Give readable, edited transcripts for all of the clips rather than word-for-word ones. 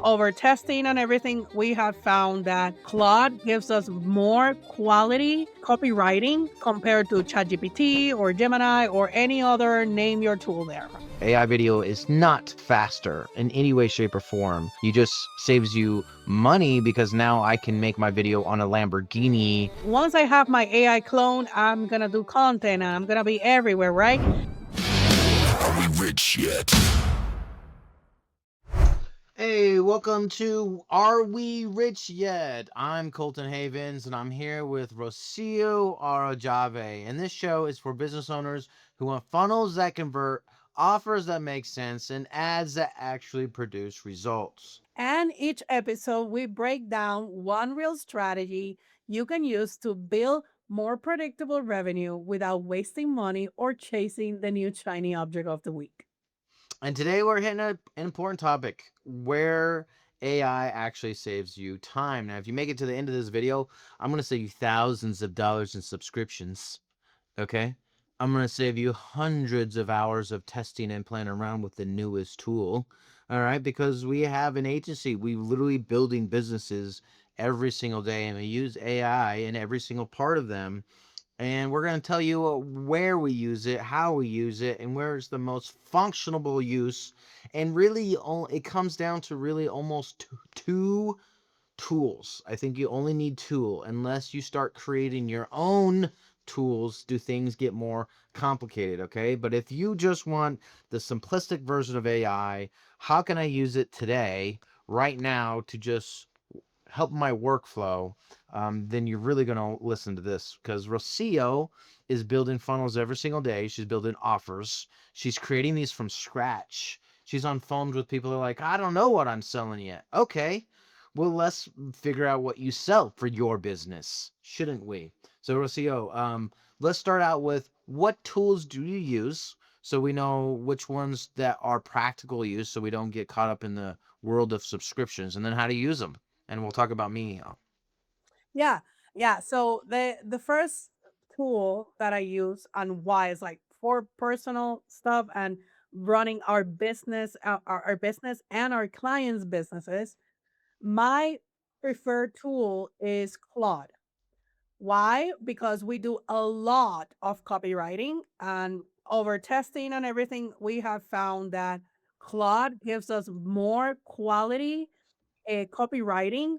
Over testing and everything, we have found that Claude gives us more quality copywriting compared to ChatGPT or Gemini or any other name your tool there. AI video is not faster in any way, shape, or form. You just saves you money because now I can make my video on a Lamborghini. Once I have my AI clone, I'm gonna do content and I'm gonna be everywhere, right? Are we rich yet? Hey, welcome to Are We Rich Yet? I'm Colton Havens and I'm here with Rocio Arajave. And this show is for business owners who want funnels that convert, offers that make sense, and ads that actually produce results. And each episode, we break down one real strategy you can use to build more predictable revenue without wasting money or chasing the new shiny object of the week. And today we're hitting an important topic where AI actually saves you time. Now, if you make it to the end of this video, I'm going to save you thousands of dollars in subscriptions. Okay? I'm going to save you hundreds of hours of testing and playing around with the newest tool. All right? Because we have an agency. We literally building businesses every single day, and we use AI in every single part of them. And we're going to tell you where we use it, how we use it, and where it's the most functional use. And really, it comes down to really almost two tools. I think you only need two, unless you start creating your own tools, do things get more complicated, okay? But if you just want the simplistic version of AI, how can I use it today, right now, to just help my workflow, then you're really going to listen to this, because Rocio is building funnels every single day. She's building offers. She's creating these from scratch. She's on phones with people who are like, I don't know what I'm selling yet. Okay, well, let's figure out what you sell for your business, shouldn't we? So Rocio, let's start out with, what tools do you use, so we know which ones that are practical use, so we don't get caught up in the world of subscriptions, and then how to use them, and we'll talk about me. Yeah, yeah. So the first tool that I use and why is like for personal stuff and running our business, our business and our clients' businesses. My preferred tool is Claude. Why? Because we do a lot of copywriting and over testing and everything, we have found that Claude gives us more quality copywriting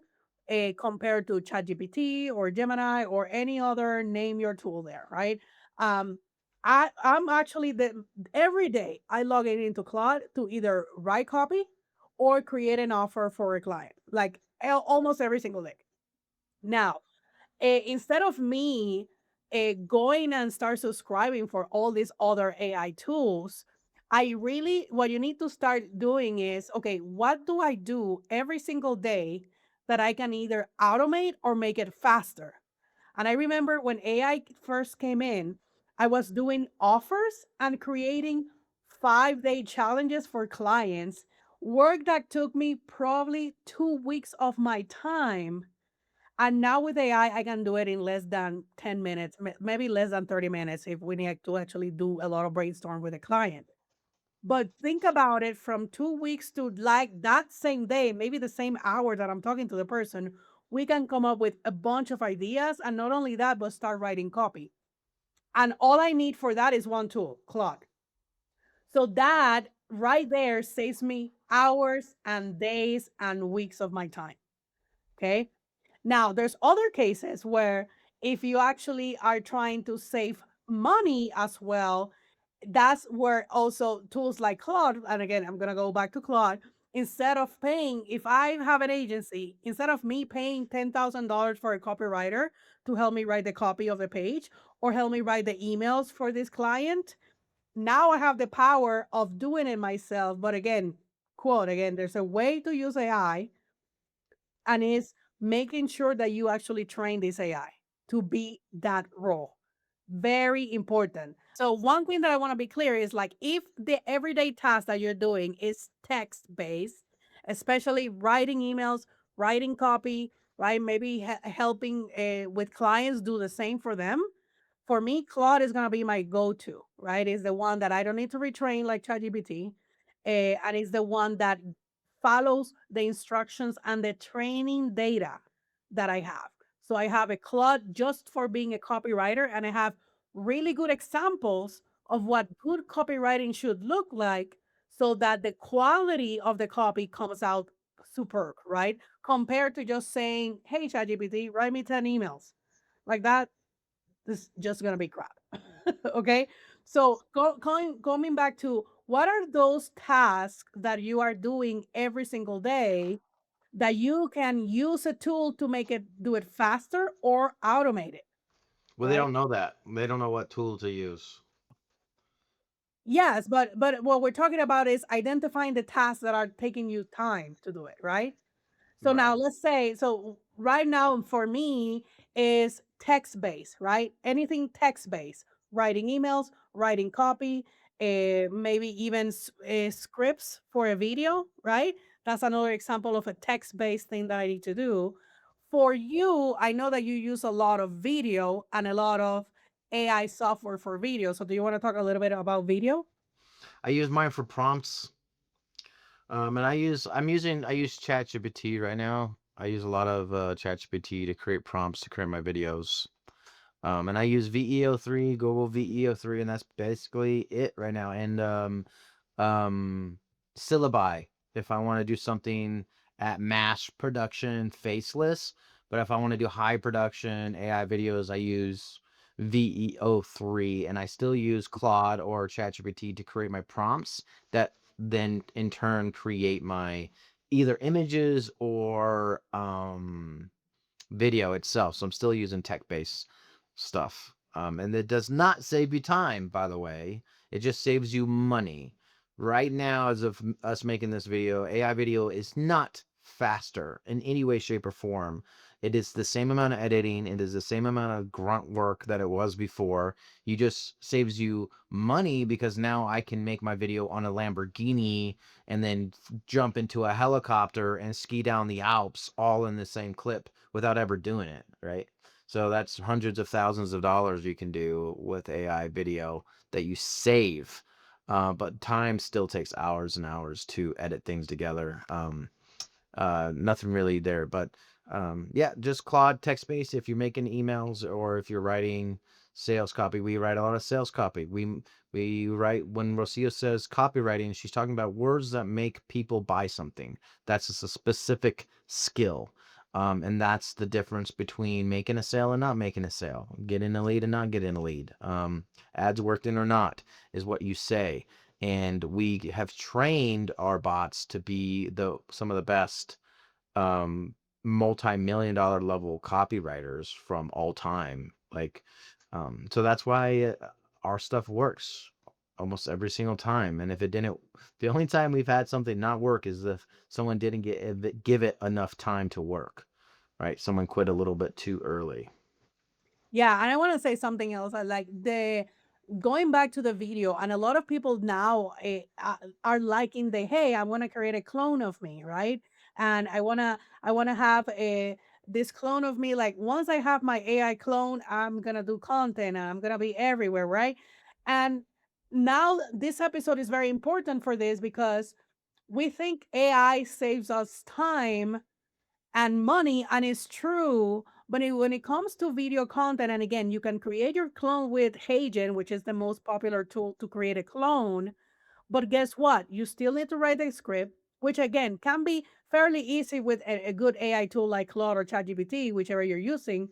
compared to ChatGPT or Gemini or any other name your tool there, right? Um, I'm actually the every day I log in into Claude to either write copy or create an offer for a client, like almost every single day. Now, instead of me going and start subscribing for all these other AI tools, I really, what you need to start doing is, okay, what do I do every single day that I can either automate or make it faster? And I remember when AI first came in, I was doing offers and creating 5-day challenges for clients, work that took me probably 2 weeks of my time, and now with AI, I can do it in less than 10 minutes, maybe less than 30 minutes if we need to actually do a lot of brainstorm with a client. But think about it, from 2 weeks to like that same day, maybe the same hour that I'm talking to the person, we can come up with a bunch of ideas. And not only that, but start writing copy. And all I need for that is one tool, Claude. So that right there saves me hours and days and weeks of my time. Okay. Now, there's other cases where if you actually are trying to save money as well, that's where also tools like Claude, and again, I'm going to go back to Claude, instead of paying, if I have an agency, instead of me paying $10,000 for a copywriter to help me write the copy of the page or help me write the emails for this client, now I have the power of doing it myself. But again, quote, again, there's a way to use AI, and is making sure that you actually train this AI to be that role. Very important. So one thing that I want to be clear is, like, if the everyday task that you're doing is text based, especially writing emails, writing copy, right? Maybe helping with clients do the same for them. For me, Claude is going to be my go-to, right? Is the one that I don't need to retrain like ChatGPT, and it's the one that follows the instructions and the training data that I have. So I have a Claude just for being a copywriter, and I have really good examples of what good copywriting should look like so that the quality of the copy comes out superb, right? Compared to just saying, hey, ChatGPT, write me 10 emails. Like that, this is just going to be crap. Okay. So coming back to what are those tasks that you are doing every single day that you can use a tool to make it do it faster or automate it, Well, they right? don't know that. They don't know what tool to use. Yes, but what we're talking about is identifying the tasks that are taking you time to do it, right? So Right. now let's say, so right now for me is text based, right? Anything text based, writing emails, writing copy, maybe even scripts for a video, right? That's another example of a text based thing that I need to do. For you, I know that you use a lot of video and a lot of AI software for video. So do you want to talk a little bit about video? I use mine for prompts. And I use ChatGPT right now. I use a lot of ChatGPT to create prompts to create my videos. And I use VEO3, Google VEO3, and that's basically it right now. And syllabi if I want to do something at mass production faceless. But if I want to do high production AI videos, I use VEO3, and I still use Claude or ChatGPT to create my prompts that then in turn create my either images or video itself. So I'm still using tech-based stuff. And it does not save you time, by the way. It just saves you money. Right now, as of us making this video, AI video is not faster in any way, shape, or form. It is the same amount of editing. It is the same amount of grunt work that it was before. You just saves you money because now I can make my video on a Lamborghini and then jump into a helicopter and ski down the Alps all in the same clip without ever doing it, right? So that's hundreds of thousands of dollars you can do with AI video that you save. But time still takes hours and hours to edit things together. Nothing really there, but yeah, just Claude text based. If you're making emails or if you're writing sales copy, we write a lot of sales copy. We write when Rocio says copywriting, she's talking about words that make people buy something. That's just a specific skill. And that's the difference between making a sale and not making a sale, getting a lead and not getting a lead. Ads worked in or not is what you say, and we have trained our bots to be some of the best multi-million dollar level copywriters from all time. Like, so that's why our stuff works almost every single time. And if it didn't, the only time we've had something not work is if someone didn't give it enough time to work, right? Someone quit a little bit too early. Yeah, and I want to say something else. I like the going back to the video, and a lot of people now are liking the hey, I want to create a clone of me, right? And I want to have a this clone of me. Like once I have my AI clone, I'm gonna do content and I'm gonna be everywhere, right? And now this episode is very important for this because we think AI saves us time and money, and it's true. But when it comes to video content, and again, you can create your clone with Hagen, which is the most popular tool to create a clone. But guess what? You still need to write a script, which again can be fairly easy with a good AI tool like Claude or ChatGPT, whichever you're using.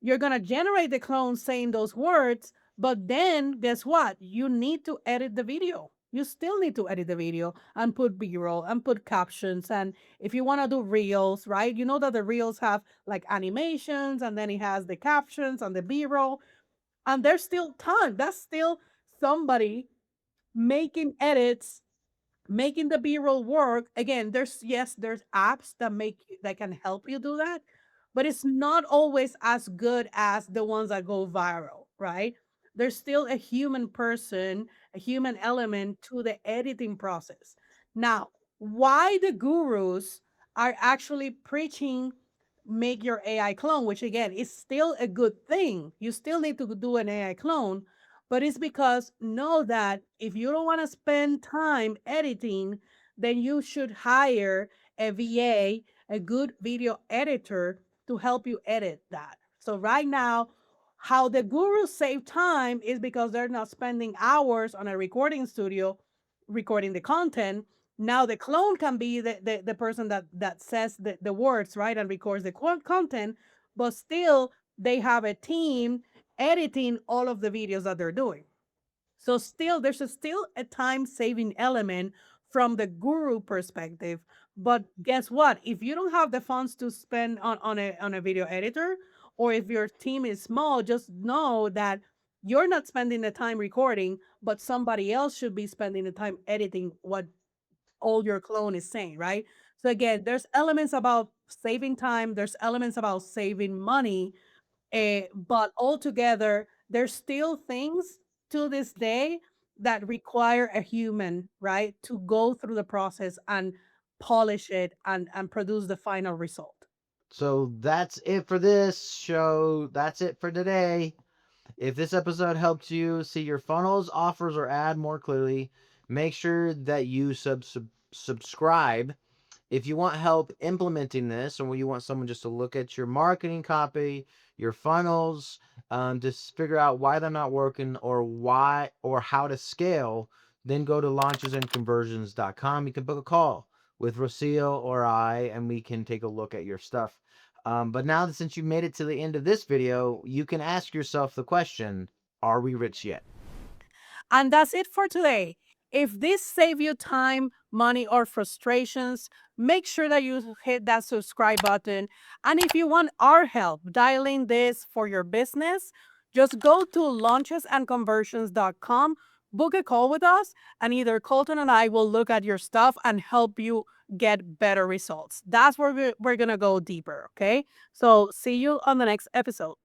You're going to generate the clone saying those words, but then guess what? You need to edit the video. You still need to edit the video and put b-roll and put captions. And if you want to do reels, right? You know that the reels have like animations and then it has the captions and the b-roll. And there's still time. That's still somebody making edits, making the b-roll work. Again, there's apps that can help you do that, but it's not always as good as the ones that go viral, right? There's still a human person, a human element to the editing process. Now, why the gurus are actually preaching make your AI clone, which again is still a good thing, you still need to do an AI clone, but it's because know that if you don't want to spend time editing, then you should hire a VA, a good video editor, to help you edit that. So right now, how the gurus save time is because they're not spending hours on a recording studio recording the content. Now the clone can be the person that says the words, right, and records the content, but still they have a team editing all of the videos that they're doing. So still, still a time saving element from the guru perspective. But guess what? If you don't have the funds to spend on a video editor, or if your team is small, just know that you're not spending the time recording, but somebody else should be spending the time editing what all your clone is saying, right? So again, there's elements about saving time, there's elements about saving money, but altogether, there's still things to this day that require a human, right, to go through the process and polish it and produce the final result. So that's it for this show. That's it for today. If this episode helped you see your funnels, offers, or ad more clearly, make sure that you subscribe. If you want help implementing this, or you want someone just to look at your marketing copy, your funnels, just figure out why they're not working or why or how to scale, then go to launchesandconversions.com. You can book a call with Rocio or I, and we can take a look at your stuff. But now that since you made it to the end of this video, you can ask yourself the question, are we rich yet? And that's it for today. If this saved you time, money, or frustrations, make sure that you hit that subscribe button. And if you want our help dialing this for your business, just go to launchesandconversions.com, book a call with us, and either Colton and I will look at your stuff and help you get better results. That's where we're going to go deeper. Okay. So see you on the next episode.